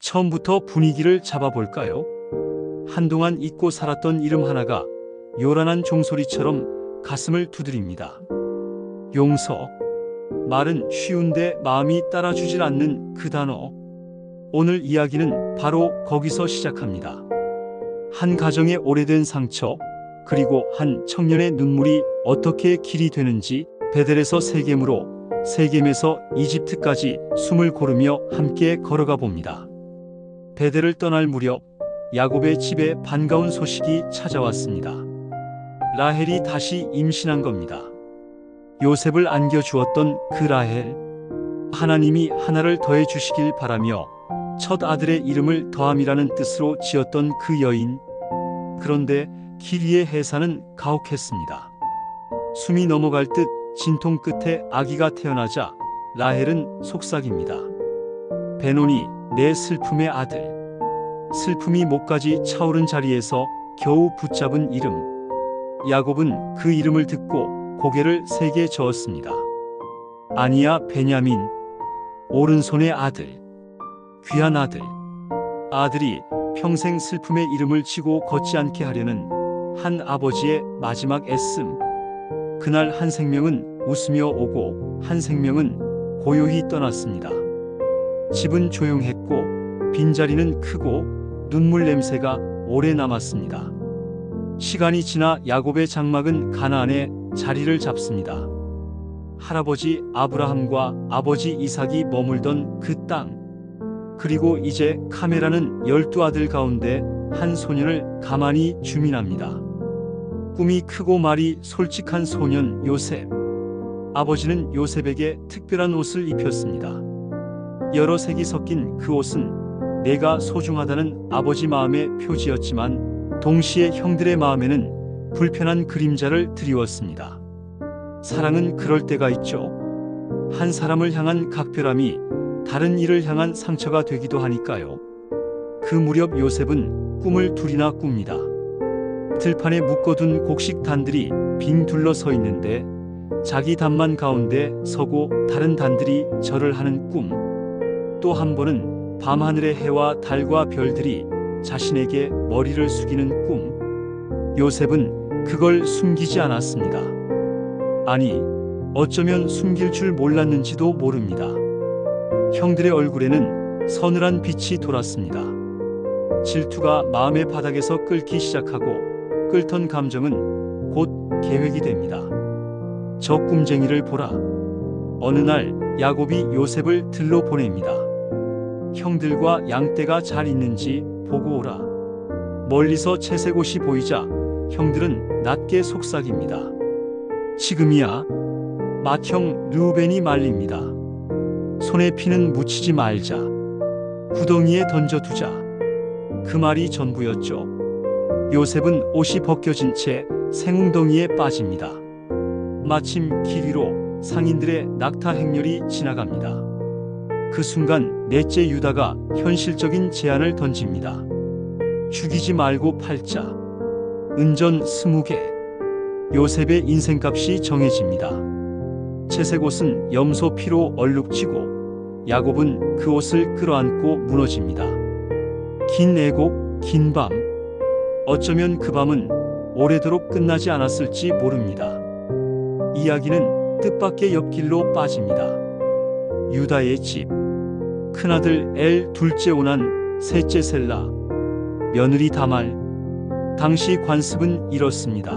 처음부터 분위기를 잡아볼까요? 한동안 잊고 살았던 이름 하나가 요란한 종소리처럼 가슴을 두드립니다. 용서. 말은 쉬운데 마음이 따라주질 않는 그 단어. 오늘 이야기는 바로 거기서 시작합니다. 한 가정의 오래된 상처, 그리고 한 청년의 눈물이 어떻게 길이 되는지 베델에서 세겜으로, 세겜에서 이집트까지 숨을 고르며 함께 걸어가 봅니다. 베델을 떠날 무렵 야곱의 집에 반가운 소식이 찾아왔습니다. 라헬이 다시 임신한 겁니다. 요셉을 안겨주었던 그 라헬. 하나님이 하나를 더해 주시길 바라며 첫 아들의 이름을 더함이라는 뜻으로 지었던 그 여인. 그런데 길 위의 해산은 가혹했습니다. 숨이 넘어갈 듯 진통 끝에 아기가 태어나자 라헬은 속삭입니다. 베논이 내 슬픔의 아들. 슬픔이 목까지 차오른 자리에서 겨우 붙잡은 이름. 야곱은 그 이름을 듣고 고개를 세게 저었습니다. 아니야, 베냐민. 오른손의 아들. 귀한 아들. 아들이 평생 슬픔의 이름을 지고 걷지 않게 하려는 한 아버지의 마지막 애씀. 그날 한 생명은 웃으며 오고 한 생명은 고요히 떠났습니다. 집은 조용했고 빈자리는 크고 눈물 냄새가 오래 남았습니다. 시간이 지나 야곱의 장막은 가나안에 자리를 잡습니다. 할아버지 아브라함과 아버지 이삭이 머물던 그 땅. 그리고 이제 카메라는 12아들 가운데 한 소년을 가만히 주민합니다. 꿈이 크고 말이 솔직한 소년 요셉. 아버지는 요셉에게 특별한 옷을 입혔습니다. 여러 색이 섞인 그 옷은 내가 소중하다는 아버지 마음의 표지였지만 동시에 형들의 마음에는 불편한 그림자를 드리웠습니다. 사랑은 그럴 때가 있죠. 한 사람을 향한 각별함이 다른 이를 향한 상처가 되기도 하니까요. 그 무렵 요셉은 꿈을 둘이나 꿉니다. 들판에 묶어둔 곡식 단들이 빙 둘러서 있는데 자기 단만 가운데 서고 다른 단들이 절을 하는 꿈. 또 한 번은 밤하늘의 해와 달과 별들이 자신에게 머리를 숙이는 꿈. 요셉은 그걸 숨기지 않았습니다. 아니, 어쩌면 숨길 줄 몰랐는지도 모릅니다. 형들의 얼굴에는 서늘한 빛이 돌았습니다. 질투가 마음의 바닥에서 끓기 시작하고 끓던 감정은 곧 계획이 됩니다. 저 꿈쟁이를 보라. 어느 날 야곱이 요셉을 들러 보냅니다. 형들과 양떼가 잘 있는지 보고 오라. 멀리서 채색옷이 보이자 형들은 낮게 속삭입니다. 지금이야. 맏형 르우벤이 말립니다. 손에 피는 묻히지 말자. 구덩이에 던져두자. 그 말이 전부였죠. 요셉은 옷이 벗겨진 채 생웅덩이에 빠집니다. 마침 길 위로 상인들의 낙타 행렬이 지나갑니다. 그 순간 넷째 유다가 현실적인 제안을 던집니다. 죽이지 말고 팔자. 은전 20개. 요셉의 인생값이 정해집니다. 채색옷은 염소 피로 얼룩지고 야곱은 그 옷을 끌어안고 무너집니다. 긴 애곡, 긴 밤. 어쩌면 그 밤은 오래도록 끝나지 않았을지 모릅니다. 이야기는 뜻밖의 옆길로 빠집니다. 유다의 집. 큰아들 엘, 둘째 오난, 셋째 셀라, 며느리 다말. 당시 관습은 이렇습니다.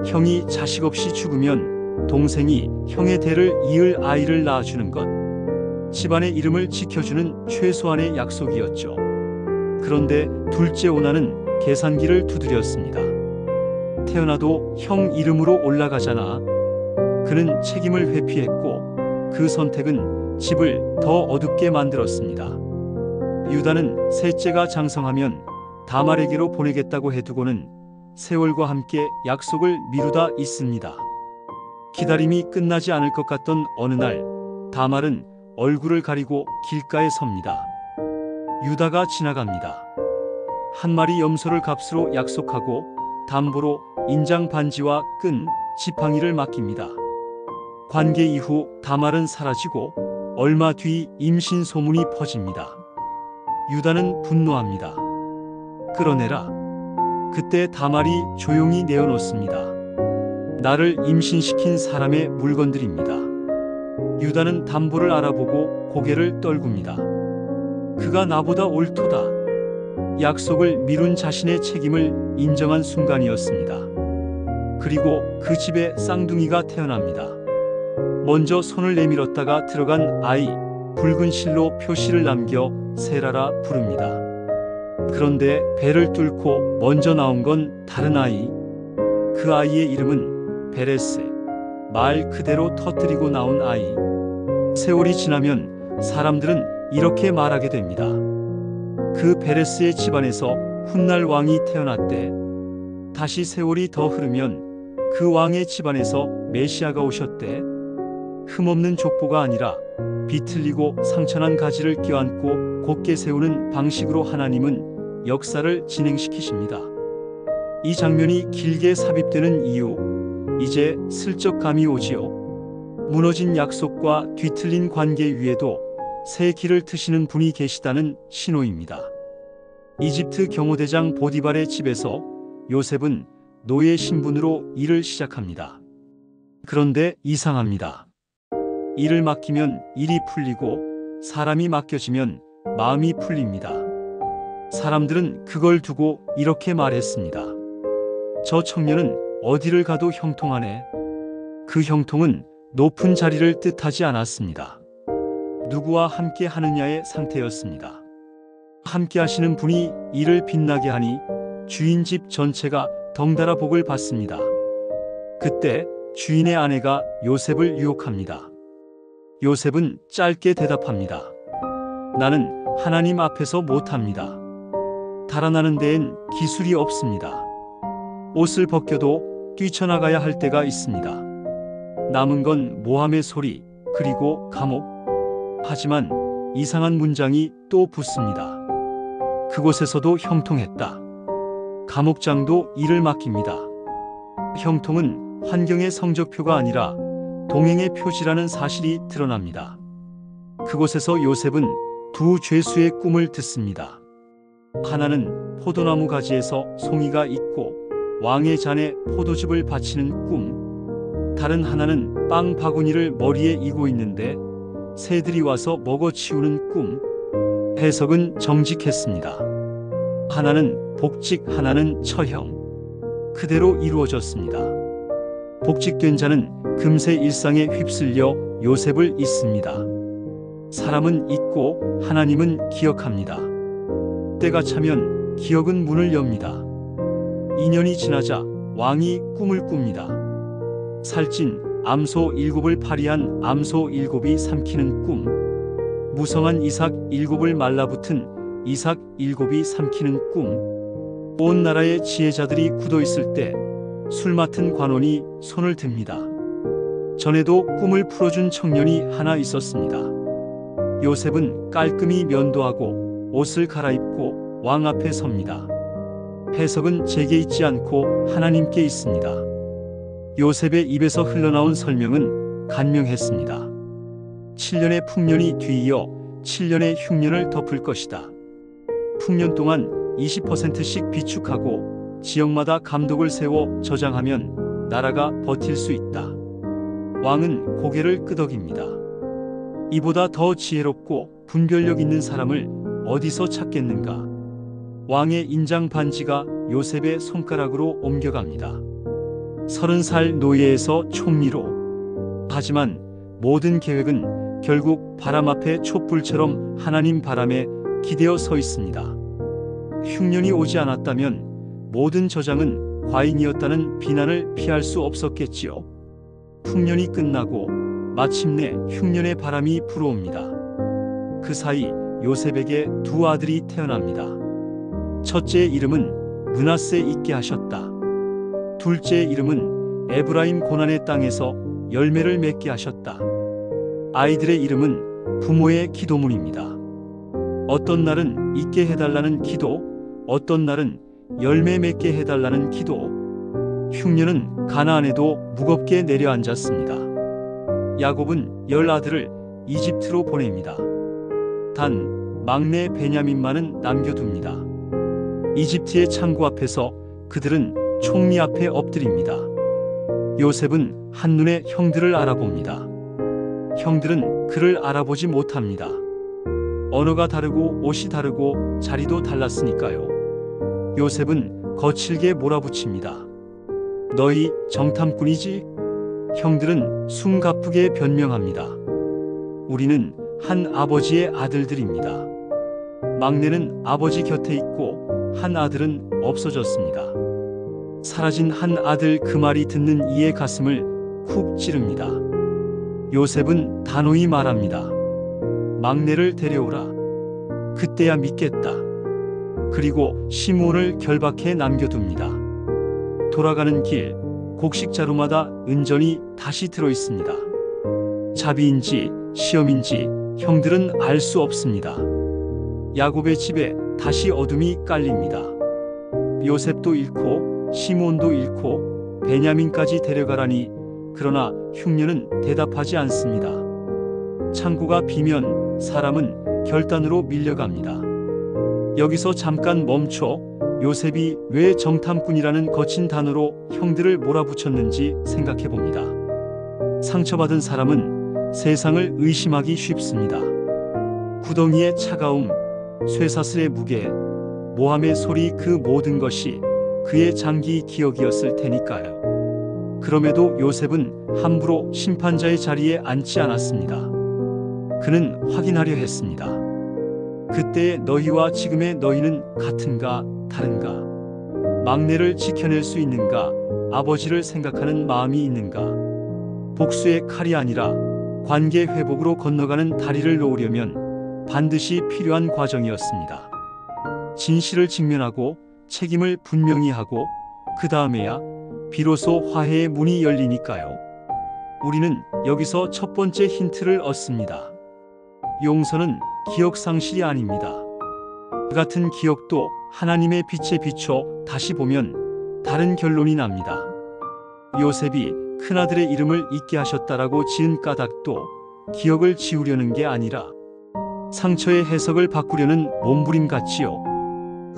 형이 자식 없이 죽으면 동생이 형의 대를 이을 아이를 낳아주는 것. 집안의 이름을 지켜주는 최소한의 약속이었죠. 그런데 둘째 오난은 계산기를 두드렸습니다. 태어나도 형 이름으로 올라가잖아. 그는 책임을 회피했고 그 선택은 집을 더 어둡게 만들었습니다. 유다는 셋째가 장성하면 다말에게로 보내겠다고 해두고는 세월과 함께 약속을 미루다 있습니다. 기다림이 끝나지 않을 것 같던 어느 날 다말은 얼굴을 가리고 길가에 섭니다. 유다가 지나갑니다. 한 마리 염소를 값으로 약속하고 담보로 인장 반지와 끈, 지팡이를 맡깁니다. 관계 이후 다말은 사라지고 얼마 뒤 임신 소문이 퍼집니다. 유다는 분노합니다. 끌어내라. 그때 다말이 조용히 내어놓습니다. 나를 임신시킨 사람의 물건들입니다. 유다는 담보를 알아보고 고개를 떨굽니다. 그가 나보다 옳도다. 약속을 미룬 자신의 책임을 인정한 순간이었습니다. 그리고 그 집에 쌍둥이가 태어납니다. 먼저 손을 내밀었다가 들어간 아이, 붉은 실로 표시를 남겨 세라라 부릅니다. 그런데 배를 뚫고 먼저 나온 건 다른 아이. 그 아이의 이름은 베레스, 말 그대로 터뜨리고 나온 아이. 세월이 지나면 사람들은 이렇게 말하게 됩니다. 그 베레스의 집안에서 훗날 왕이 태어났대. 다시 세월이 더 흐르면 그 왕의 집안에서 메시아가 오셨대. 흠없는 족보가 아니라 비틀리고 상처난 가지를 껴안고 곧게 세우는 방식으로 하나님은 역사를 진행시키십니다. 이 장면이 길게 삽입되는 이유, 이제 슬쩍 감이 오지요. 무너진 약속과 뒤틀린 관계 위에도 새 길을 트시는 분이 계시다는 신호입니다. 이집트 경호대장 보디발의 집에서 요셉은 노예 신분으로 일을 시작합니다. 그런데 이상합니다. 일을 맡기면 일이 풀리고 사람이 맡겨지면 마음이 풀립니다. 사람들은 그걸 두고 이렇게 말했습니다. 저 청년은 어디를 가도 형통하네. 그 형통은 높은 자리를 뜻하지 않았습니다. 누구와 함께 하느냐의 상태였습니다. 함께 하시는 분이 일을 빛나게 하니 주인 집 전체가 덩달아 복을 받습니다. 그때 주인의 아내가 요셉을 유혹합니다. 요셉은 짧게 대답합니다. 나는 하나님 앞에서 못합니다. 달아나는 데엔 기술이 없습니다. 옷을 벗겨도 뛰쳐나가야 할 때가 있습니다. 남은 건 모함의 소리, 그리고 감옥. 하지만 이상한 문장이 또 붙습니다. 그곳에서도 형통했다. 감옥장도 일을 맡깁니다. 형통은 환경의 성적표가 아니라 동행의 표지라는 사실이 드러납니다. 그곳에서 요셉은 두 죄수의 꿈을 듣습니다. 하나는 포도나무 가지에서 송이가 있고 왕의 잔에 포도즙을 바치는 꿈. 다른 하나는 빵 바구니를 머리에 이고 있는데 새들이 와서 먹어치우는 꿈. 해석은 정직했습니다. 하나는 복직, 하나는 처형. 그대로 이루어졌습니다. 복직된 자는 금세 일상에 휩쓸려 요셉을 잊습니다. 사람은 잊고 하나님은 기억합니다. 때가 차면 기억은 문을 엽니다. 2년이 지나자 왕이 꿈을 꿉니다. 살찐 암소 7을 파리한 암소 7이 삼키는 꿈. 무성한 이삭 7을 말라붙은 이삭 7이 삼키는 꿈. 온 나라의 지혜자들이 굳어있을 때 술 맡은 관원이 손을 듭니다. 전에도 꿈을 풀어준 청년이 하나 있었습니다. 요셉은 깔끔히 면도하고 옷을 갈아입고 왕 앞에 섭니다. 해석은 제게 있지 않고 하나님께 있습니다. 요셉의 입에서 흘러나온 설명은 간명했습니다. 7년의 풍년이 뒤이어 7년의 흉년을 덮을 것이다. 풍년 동안 20%씩 비축하고 지역마다 감독을 세워 저장하면 나라가 버틸 수 있다. 왕은 고개를 끄덕입니다. 이보다 더 지혜롭고 분별력 있는 사람을 어디서 찾겠는가? 왕의 인장 반지가 요셉의 손가락으로 옮겨갑니다. 30살 노예에서 총리로. 하지만 모든 계획은 결국 바람 앞에 촛불처럼 하나님 바람에 기대어 서 있습니다. 흉년이 오지 않았다면 모든 저장은 과잉이었다는 비난을 피할 수 없었겠지요. 풍년이 끝나고 마침내 흉년의 바람이 불어옵니다. 그 사이 요셉에게 두 아들이 태어납니다. 첫째의 이름은 므낫세 있게 하셨다. 둘째의 이름은 에브라임 고난의 땅에서 열매를 맺게 하셨다. 아이들의 이름은 부모의 기도문입니다. 어떤 날은 있게 해달라는 기도, 어떤 날은 열매 맺게 해달라는 기도. 흉년은 가나안에도 무겁게 내려앉았습니다. 야곱은 10 아들을 이집트로 보냅니다. 단 막내 베냐민만은 남겨둡니다. 이집트의 창고 앞에서 그들은 총리 앞에 엎드립니다. 요셉은 한눈에 형들을 알아봅니다. 형들은 그를 알아보지 못합니다. 언어가 다르고 옷이 다르고 자리도 달랐으니까요. 요셉은 거칠게 몰아붙입니다. 너희 정탐꾼이지? 형들은 숨가쁘게 변명합니다. 우리는 한 아버지의 아들들입니다. 막내는 아버지 곁에 있고 한 아들은 없어졌습니다. 사라진 한 아들 그 말이 듣는 이의 가슴을 쿡 찌릅니다. 요셉은 단호히 말합니다. 막내를 데려오라. 그때야 믿겠다. 그리고 시므온을 결박해 남겨둡니다. 돌아가는 길 곡식 자루마다 은전이 다시 들어 있습니다. 자비인지 시험인지 형들은 알 수 없습니다. 야곱의 집에 다시 어둠이 깔립니다. 요셉도 잃고 시므온도 잃고 베냐민까지 데려가라니, 그러나 흉년은 대답하지 않습니다. 창고가 비면 사람은 결단으로 밀려갑니다. 여기서 잠깐 멈춰 요셉이 왜 정탐꾼이라는 거친 단어로 형들을 몰아붙였는지 생각해 봅니다. 상처받은 사람은 세상을 의심하기 쉽습니다. 구덩이의 차가움, 쇠사슬의 무게, 모함의 소리, 그 모든 것이 그의 장기 기억이었을 테니까요. 그럼에도 요셉은 함부로 심판자의 자리에 앉지 않았습니다. 그는 확인하려 했습니다. 그때의 너희와 지금의 너희는 같은가 다른가? 막내를 지켜낼 수 있는가? 아버지를 생각하는 마음이 있는가? 복수의 칼이 아니라 관계 회복으로 건너가는 다리를 놓으려면 반드시 필요한 과정이었습니다. 진실을 직면하고 책임을 분명히 하고 그 다음에야 비로소 화해의 문이 열리니까요. 우리는 여기서 첫 번째 힌트를 얻습니다. 용서는 기억 상실이 아닙니다. 그 같은 기억도 하나님의 빛에 비춰 다시 보면 다른 결론이 납니다. 요셉이 큰아들의 이름을 잊게 하셨다라고 지은 까닭도 기억을 지우려는 게 아니라 상처의 해석을 바꾸려는 몸부림 같지요.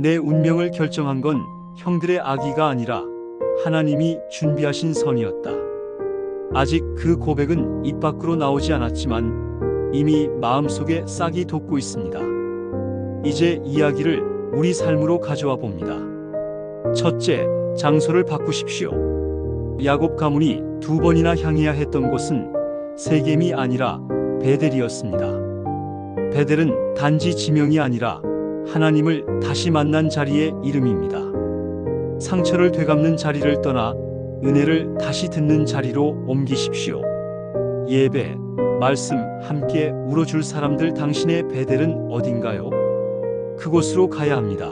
내 운명을 결정한 건 형들의 악의가 아니라 하나님이 준비하신 선이었다. 아직 그 고백은 입 밖으로 나오지 않았지만 이미 마음속에 싹이 돋고 있습니다. 이제 이야기를 우리 삶으로 가져와 봅니다. 첫째, 장소를 바꾸십시오. 야곱 가문이 2번이나 향해야 했던 곳은 세겜이 아니라 베델이었습니다. 베델은 단지 지명이 아니라 하나님을 다시 만난 자리의 이름입니다. 상처를 되갚는 자리를 떠나 은혜를 다시 듣는 자리로 옮기십시오. 예배, 말씀 함께 울어줄 사람들, 당신의 베델은 어딘가요? 그곳으로 가야 합니다.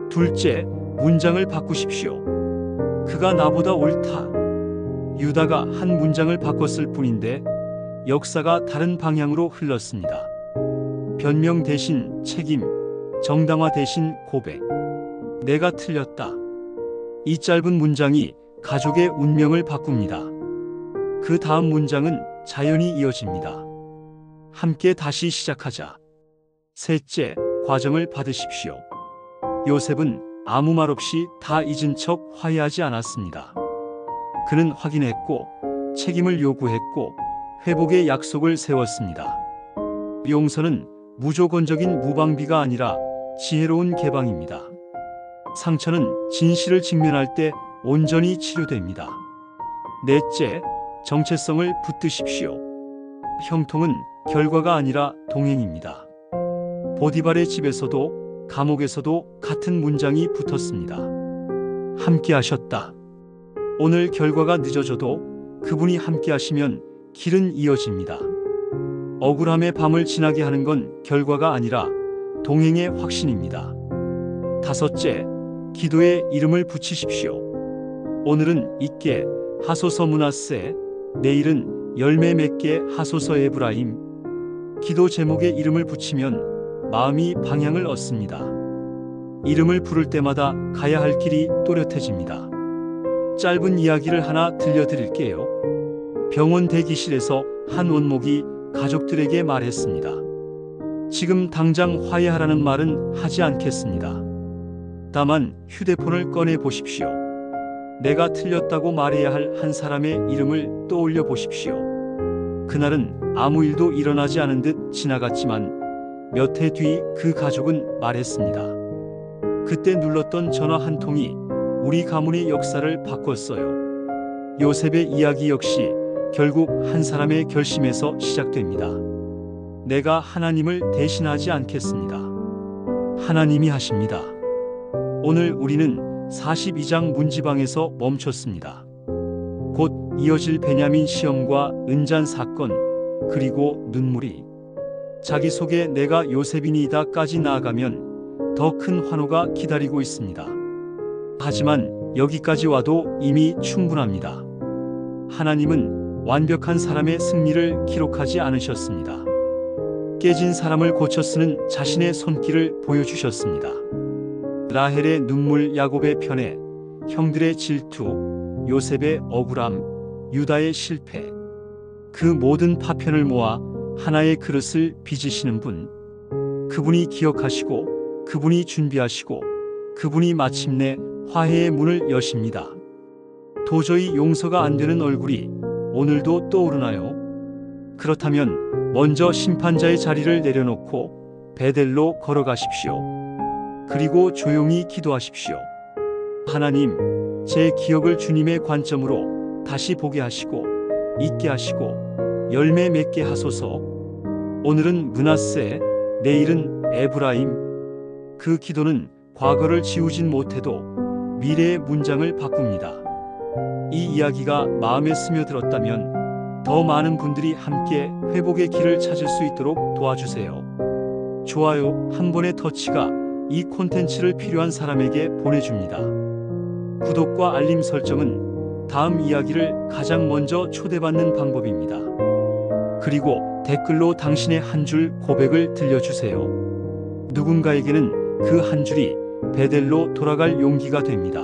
둘째, 문장을 바꾸십시오. 그가 나보다 옳다. 유다가 한 문장을 바꿨을 뿐인데 역사가 다른 방향으로 흘렀습니다. 변명 대신 책임, 정당화 대신 고백. 내가 틀렸다. 이 짧은 문장이 가족의 운명을 바꿉니다. 그 다음 문장은 자연히 이어집니다. 함께 다시 시작하자. 셋째, 과정을 받으십시오. 요셉은 아무 말 없이 다 잊은 척 화해하지 않았습니다. 그는 확인했고 책임을 요구했고 회복의 약속을 세웠습니다. 용서는 무조건적인 무방비가 아니라 지혜로운 개방입니다. 상처는 진실을 직면할 때 온전히 치료됩니다. 넷째, 정체성을 붙드십시오. 형통은 결과가 아니라 동행입니다. 보디발의 집에서도 감옥에서도 같은 문장이 붙었습니다. 함께 하셨다. 오늘 결과가 늦어져도 그분이 함께 하시면 길은 이어집니다. 억울함의 밤을 지나게 하는 건 결과가 아니라 동행의 확신입니다. 다섯째, 기도에 이름을 붙이십시오. 오늘은 잊게 하소서 므낫세, 내일은 열매 맺게 하소서 에브라임. 기도 제목에 이름을 붙이면 마음이 방향을 얻습니다. 이름을 부를 때마다 가야 할 길이 또렷해집니다. 짧은 이야기를 하나 들려드릴게요. 병원 대기실에서 한 원목이 가족들에게 말했습니다. 지금 당장 화해하라는 말은 하지 않겠습니다. 다만 휴대폰을 꺼내 보십시오. 내가 틀렸다고 말해야 할 한 사람의 이름을 떠올려 보십시오. 그날은 아무 일도 일어나지 않은 듯 지나갔지만 몇 해 뒤 그 가족은 말했습니다. 그때 눌렀던 전화 한 통이 우리 가문의 역사를 바꿨어요. 요셉의 이야기 역시 결국 한 사람의 결심에서 시작됩니다. 내가 하나님을 대신하지 않겠습니다. 하나님이 하십니다. 오늘 우리는 42장 문지방에서 멈췄습니다. 곧 이어질 베냐민 시험과 은잔 사건, 그리고 눈물이 자기 속에 내가 요셉이니이다까지 나아가면 더 큰 환호가 기다리고 있습니다. 하지만 여기까지 와도 이미 충분합니다. 하나님은 완벽한 사람의 승리를 기록하지 않으셨습니다. 깨진 사람을 고쳐 쓰는 자신의 손길을 보여주셨습니다. 라헬의 눈물, 야곱의 편애, 형들의 질투, 요셉의 억울함, 유다의 실패, 그 모든 파편을 모아 하나의 그릇을 빚으시는 분, 그분이 기억하시고 그분이 준비하시고 그분이 마침내 화해의 문을 여십니다. 도저히 용서가 안 되는 얼굴이 오늘도 떠오르나요? 그렇다면 먼저 심판자의 자리를 내려놓고 베델로 걸어가십시오. 그리고 조용히 기도하십시오. 하나님, 제 기억을 주님의 관점으로 다시 보게 하시고 잊게 하시고 열매 맺게 하소서. 오늘은 므낫세, 내일은 에브라임. 그 기도는 과거를 지우진 못해도 미래의 문장을 바꿉니다. 이 이야기가 마음에 스며들었다면 더 많은 분들이 함께 회복의 길을 찾을 수 있도록 도와주세요. 좋아요 한 번의 터치가 이 콘텐츠를 필요한 사람에게 보내줍니다. 구독과 알림 설정은 다음 이야기를 가장 먼저 초대받는 방법입니다. 그리고 댓글로 당신의 한 줄 고백을 들려주세요. 누군가에게는 그 한 줄이 베델로 돌아갈 용기가 됩니다.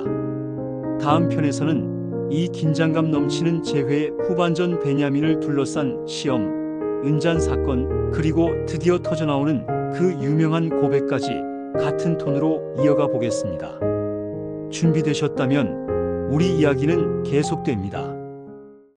다음 편에서는 이 긴장감 넘치는 재회의 후반전 베냐민을 둘러싼 시험, 은잔 사건, 그리고 드디어 터져나오는 그 유명한 고백까지 같은 톤으로 이어가 보겠습니다. 준비되셨다면 우리 이야기는 계속됩니다.